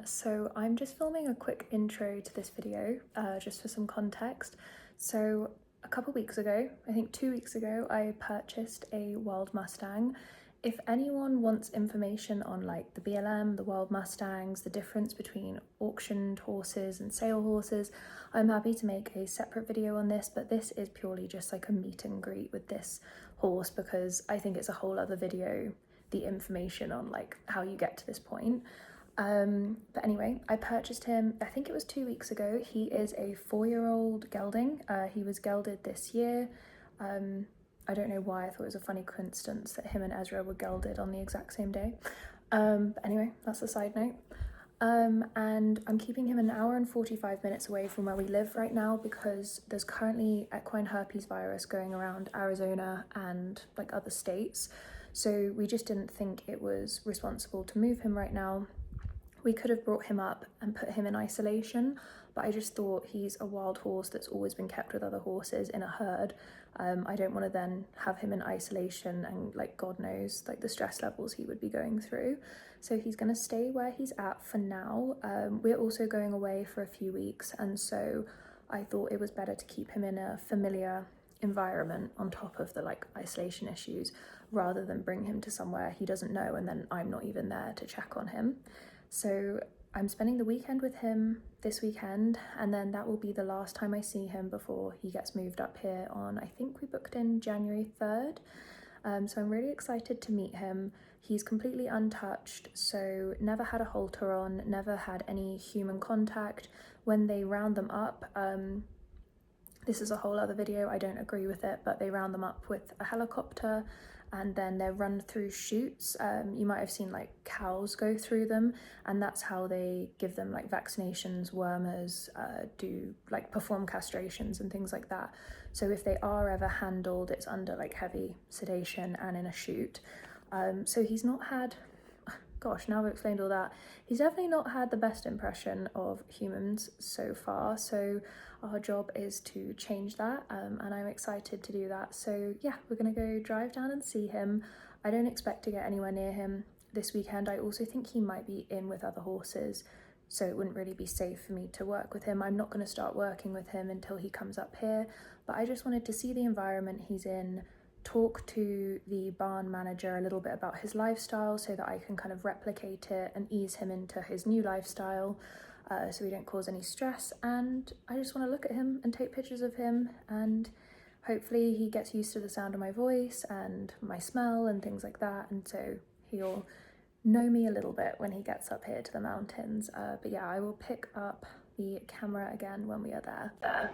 So I'm just filming a quick intro to this video, just for some context. So a couple weeks ago, I think 2 weeks ago, I purchased a wild Mustang. If anyone wants information on like the BLM, the wild Mustangs, the difference between auctioned horses and sale horses, I'm happy to make a separate video on this, but this is purely just like a meet and greet with this horse because I think it's a whole other video, the information on like how you get to this point. But anyway, I purchased him, I think it was 2 weeks ago. He is a 4-year-old gelding. He was gelded this year. I don't know why, I thought it was a funny coincidence that him and Ezra were gelded on the exact same day. But anyway, that's a side note. And I'm keeping him an hour and 45 minutes away from where we live right now because there's currently equine herpes virus going around Arizona and like other states. So we just didn't think it was responsible to move him right now. We could have brought him up and put him in isolation, but I just thought he's a wild horse that's always been kept with other horses in a herd. I don't want to then have him in isolation and like God knows like the stress levels he would be going through. So he's going to stay where he's at for now. We're also going away for a few weeks, and so I thought it was better to keep him in a familiar environment on top of the like isolation issues rather than bring him to somewhere he doesn't know and then I'm not even there to check on him. So I'm spending the weekend with him this weekend, and then that will be the last time I see him before he gets moved up here on, I think we booked in January 3rd. So I'm really excited to meet him. He's completely untouched, so never had a halter on, never had any human contact. When they round them up, this is a whole other video, I don't agree with it, but they round them up with a helicopter and then they're run through chutes. You might have seen like cows go through them, and that's how they give them like vaccinations, wormers, do like perform castrations and things like that. So if they are ever handled, it's under like heavy sedation and in a chute. So he's not had, gosh, now we've explained all that, he's definitely not had the best impression of humans so far. So our job is to change that, and I'm excited to do that. So yeah, we're gonna go drive down and see him. I don't expect to get anywhere near him this weekend. I also think he might be in with other horses, so it wouldn't really be safe for me to work with him. I'm not gonna start working with him until he comes up here, but I just wanted to see the environment he's in, talk to the barn manager a little bit about his lifestyle so that I can kind of replicate it and ease him into his new lifestyle, so we don't cause any stress. And I just want to look at him and take pictures of him, and hopefully he gets used to the sound of my voice and my smell and things like that, and so he'll know me a little bit when he gets up here to the mountains. But yeah, I will pick up the camera again when we are there.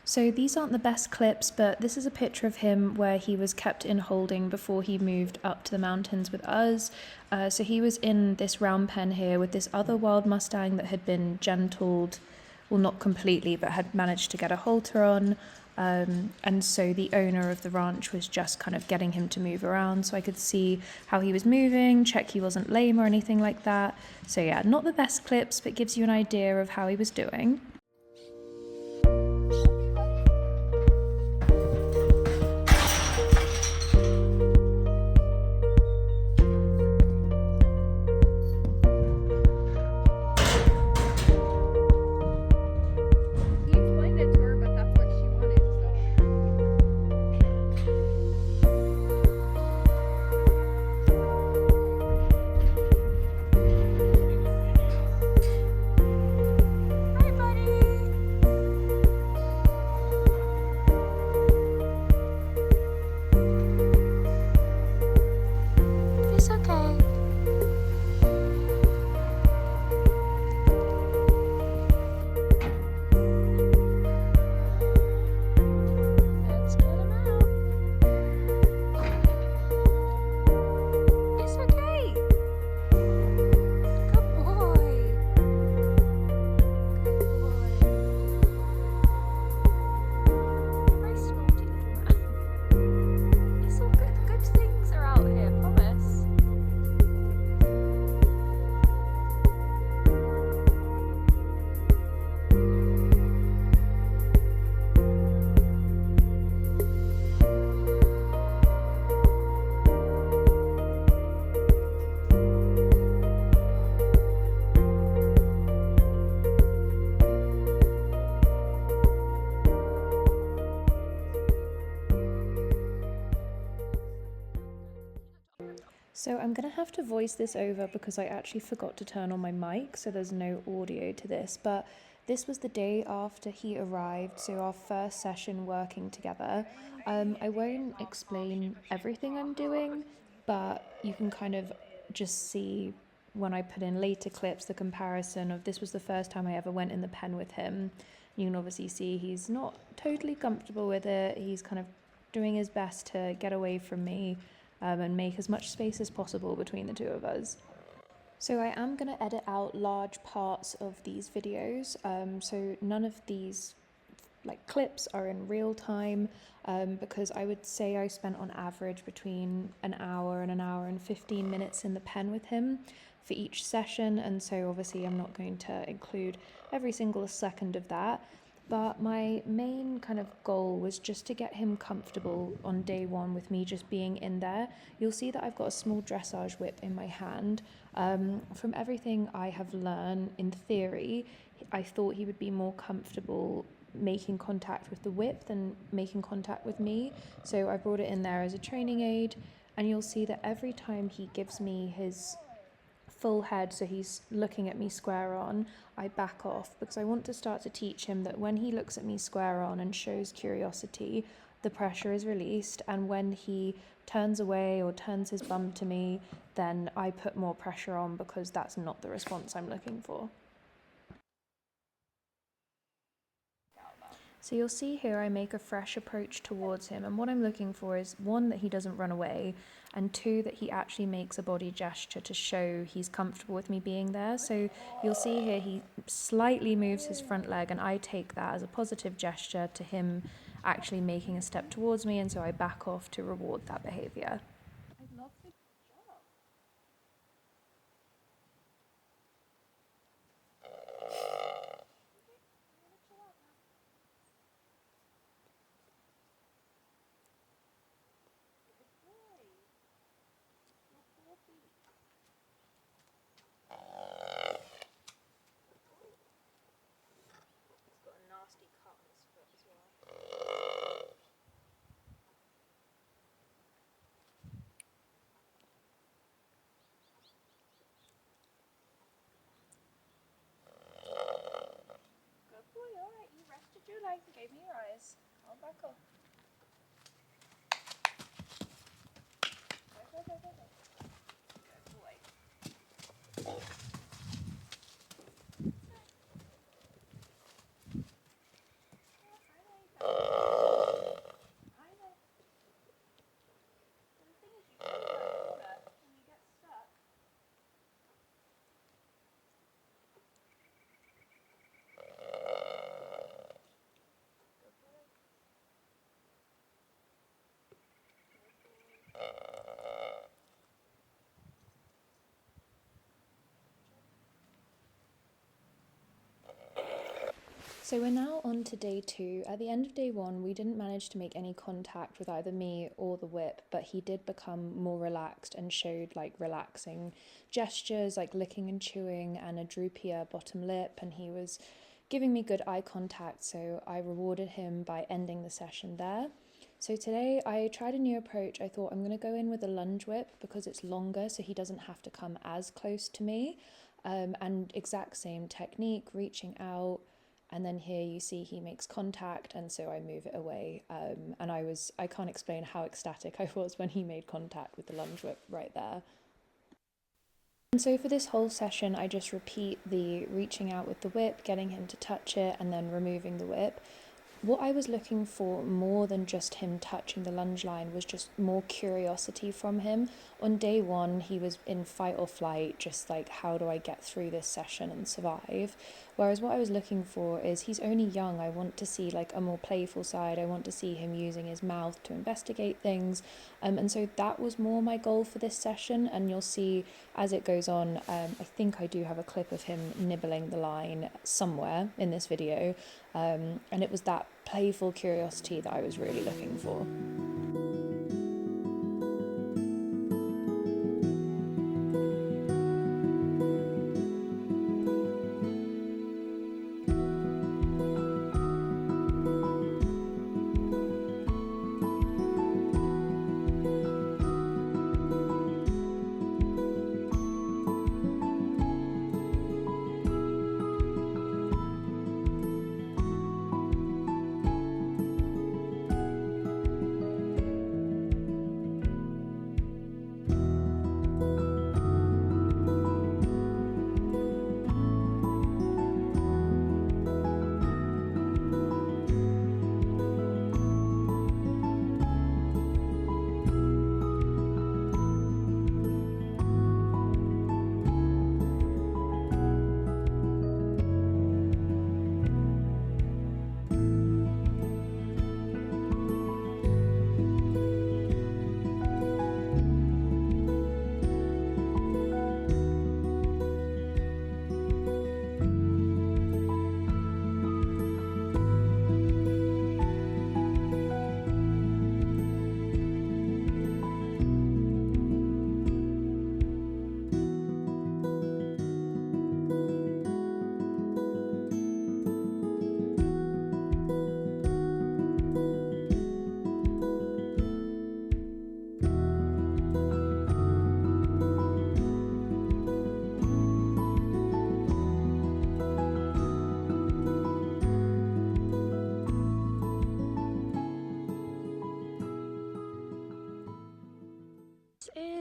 So these aren't the best clips, but this is a picture of him where he was kept in holding before he moved up to the mountains with us. So he was in this round pen here with this other wild Mustang that had been gentled, well not completely, but had managed to get a halter on. And so the owner of the ranch was just kind of getting him to move around so I could see how he was moving, check he wasn't lame or anything like that. So yeah, not the best clips, but gives you an idea of how he was doing. Hi, buddy. So I'm going to have to voice this over because I actually forgot to turn on my mic, so there's no audio to this. But this was the day after he arrived, so our first session working together. I won't explain everything I'm doing, but you can kind of just see when I put in later clips the comparison of this was the first time I ever went in the pen with him. You can obviously see he's not totally comfortable with it. He's kind of doing his best to get away from me and make as much space as possible between the two of us. So I am going to edit out large parts of these videos, so none of these clips are in real time, because I would say I spent on average between an hour and 15 minutes in the pen with him for each session, and so obviously I'm not going to include every single second of that. But my main kind of goal was just to get him comfortable on day one with me just being in there. You'll see that I've got a small dressage whip in my hand. From everything I have learned in theory, I thought he would be more comfortable making contact with the whip than making contact with me. So I brought it in there as a training aid, and you'll see that every time he gives me his full head, so he's looking at me square on, I back off because I want to start to teach him that when he looks at me square on and shows curiosity, the pressure is released, and when he turns away or turns his bum to me, then I put more pressure on because that's not the response I'm looking for. So you'll see here I make a fresh approach towards him, and what I'm looking for is one, that he doesn't run away, and two, that he actually makes a body gesture to show he's comfortable with me being there. So you'll see here he slightly moves his front leg, and I take that as a positive gesture to him actually making a step towards me, and so I back off to reward that behavior. Your legs and gave me your eyes. I'll back off. Go, go, go, go, go. Good boy. I know. But the thing is, you can't go that corner and you get stuck. So we're now on to day 2. At the end of day 1, we didn't manage to make any contact with either me or the whip, but he did become more relaxed and showed relaxing gestures like licking and chewing and a droopier bottom lip, and he was giving me good eye contact, so I rewarded him by ending the session there. So today I tried a new approach. I thought I'm going to go in with a lunge whip because it's longer, so he doesn't have to come as close to me, and exact same technique, reaching out. And then here you see he makes contact, and so I move it away. And I can't explain how ecstatic I was when he made contact with the lunge whip right there. And so for this whole session, I just repeat the reaching out with the whip, getting him to touch it, and then removing the whip. What I was looking for more than just him touching the lunge line was just more curiosity from him. On day 1, he was in fight or flight, just how do I get through this session and survive? Whereas what I was looking for is he's only young. I want to see a more playful side. I want to see him using his mouth to investigate things. And so that was more my goal for this session. And you'll see as it goes on, I think I do have a clip of him nibbling the line somewhere in this video. And it was that playful curiosity that I was really looking for.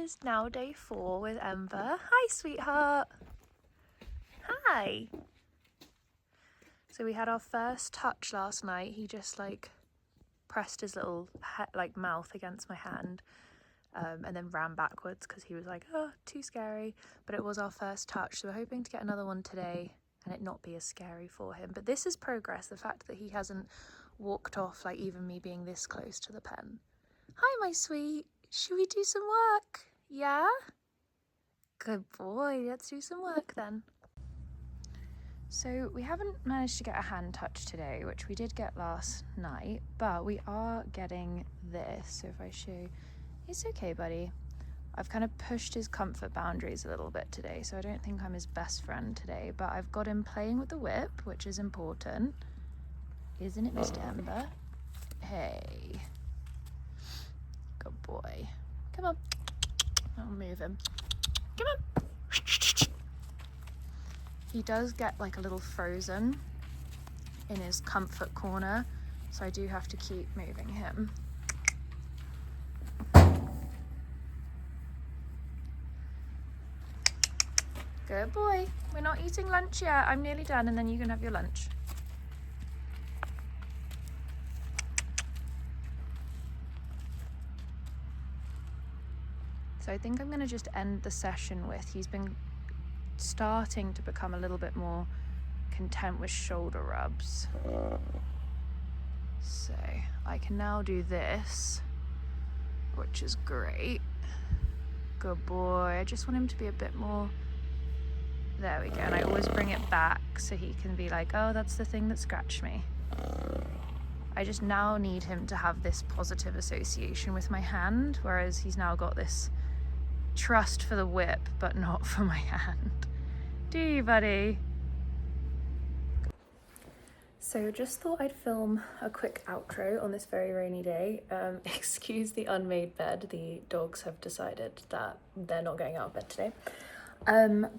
is now day 4 with Ember. Hi, sweetheart. Hi. So we had our first touch last night. He just like pressed his little mouth against my hand and then ran backwards because he was like, oh, too scary. But it was our first touch, so we're hoping to get another one today and it not be as scary for him. But this is progress, the fact that he hasn't walked off, like even me being this close to the pen. Hi, my sweet. Should we do some work? Yeah? Good boy. Let's do some work then. So we haven't managed to get a hand touch today, which we did get last night, but we are getting this. So if I show you, it's okay, buddy. I've kind of pushed his comfort boundaries a little bit today, so I don't think I'm his best friend today, but I've got him playing with the whip, which is important. Isn't it, Mr. Ember? Hey. Good boy. Come on. I'll move him. Come on. He does get like a little frozen in his comfort corner, so I do have to keep moving him. Good boy. We're not eating lunch yet. I'm nearly done and then you can have your lunch. So I think I'm going to just end the session with, he's been starting to become a little bit more content with shoulder rubs. So I can now do this, which is great. Good boy. I just want him to be a bit more, there we go. And I always bring it back so he can be like, oh, that's the thing that scratched me. I just now need him to have this positive association with my hand, whereas he's now got this trust for the whip, but not for my hand. Do you, buddy? So just thought I'd film a quick outro on this very rainy day. Excuse the unmade bed. The dogs have decided that they're not going out of bed today.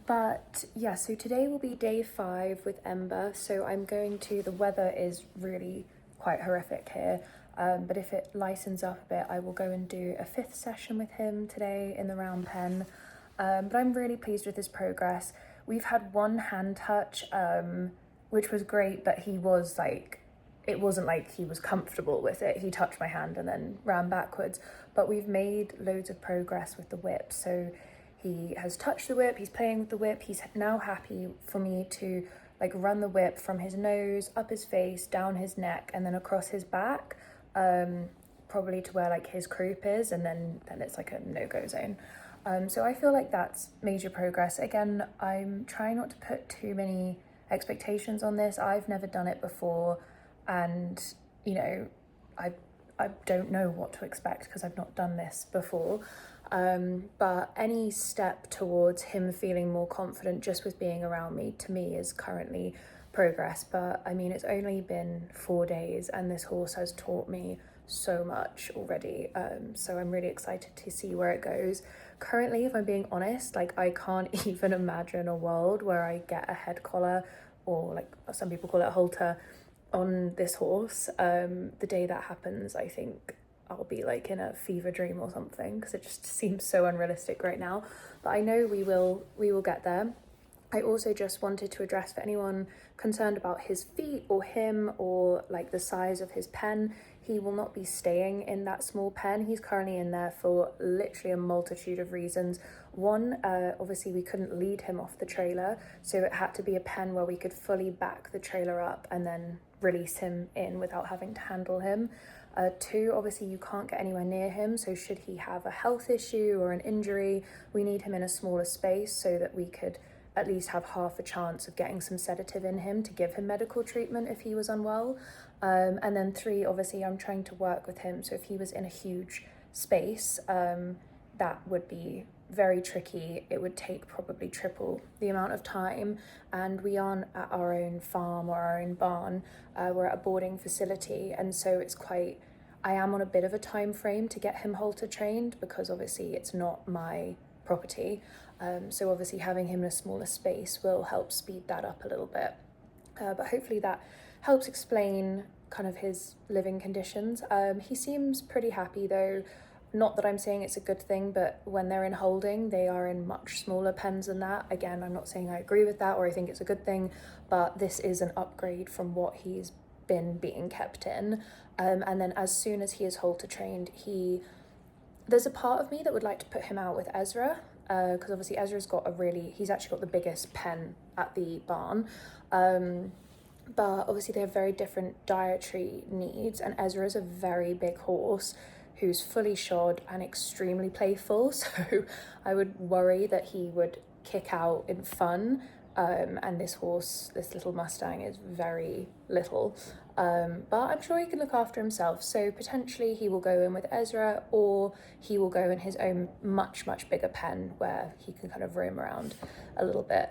But yeah, so today will be day 5 with Ember. So I'm going to, the weather is really quite horrific here. But if it lightens up a bit, I will go and do a 5th session with him today in the round pen. But I'm really pleased with his progress. We've had one hand touch, which was great, but he was like, it wasn't like he was comfortable with it. He touched my hand and then ran backwards. But we've made loads of progress with the whip. So he has touched the whip, he's playing with the whip. He's now happy for me to like run the whip from his nose, up his face, down his neck, and then across his back. Probably to where like his croup is, and then it's like a no-go zone. So I feel like that's major progress. Again, I'm trying not to put too many expectations on this. I've never done it before, and you know, I don't know what to expect because I've not done this before. But any step towards him feeling more confident just with being around me, to me, is currently progress. But I mean, it's only been 4 days and this horse has taught me so much already. So I'm really excited to see where it goes. Currently, if I'm being honest, like I can't even imagine a world where I get a head collar, or like some people call it a halter, on this horse. The day that happens, I think I'll be like in a fever dream or something, because it just seems so unrealistic right now. But I know we will get there. I also just wanted to address, for anyone concerned about his feet or him or like the size of his pen, he will not be staying in that small pen. He's currently in there for literally a multitude of reasons. One, obviously we couldn't lead him off the trailer, so it had to be a pen where we could fully back the trailer up and then release him in without having to handle him. 2, obviously you can't get anywhere near him, so should he have a health issue or an injury, we need him in a smaller space so that we could at least have half a chance of getting some sedative in him to give him medical treatment if he was unwell. And then 3, obviously I'm trying to work with him, so if he was in a huge space, that would be very tricky. It would take probably triple the amount of time, and we aren't at our own farm or our own barn. We're at a boarding facility, and so it's quite, I am on a bit of a time frame to get him halter trained, because obviously it's not my property. So obviously having him in a smaller space will help speed that up a little bit. But hopefully that helps explain kind of his living conditions. He seems pretty happy though. Not that I'm saying it's a good thing, but when they're in holding, they are in much smaller pens than that. Again, I'm not saying I agree with that or I think it's a good thing, but this is an upgrade from what he's been being kept in. And then as soon as he is halter trained, there's a part of me that would like to put him out with Ezra, because obviously Ezra's got he's actually got the biggest pen at the barn. But obviously they have very different dietary needs, and Ezra is a very big horse who's fully shod and extremely playful, so I would worry that he would kick out in fun. And this little Mustang, is very little, but I'm sure he can look after himself, so potentially he will go in with Ezra, or he will go in his own much bigger pen where he can kind of roam around a little bit.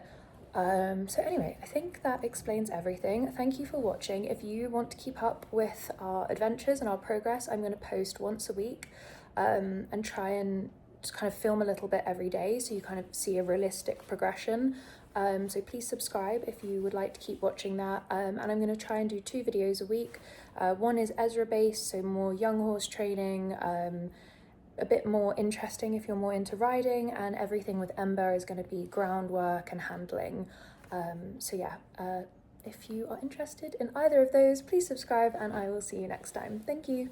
So anyway, I think that explains everything. Thank you for watching. If you want to keep up with our adventures and our progress, I'm going to post once a week, and try and just kind of film a little bit every day so you kind of see a realistic progression. So please subscribe if you would like to keep watching that. And I'm going to try and do 2 videos a week. One is Ezra based, so more young horse training, a bit more interesting if you're more into riding, and everything with Ember is going to be groundwork and handling. So yeah, if you are interested in either of those, please subscribe and I will see you next time. Thank you.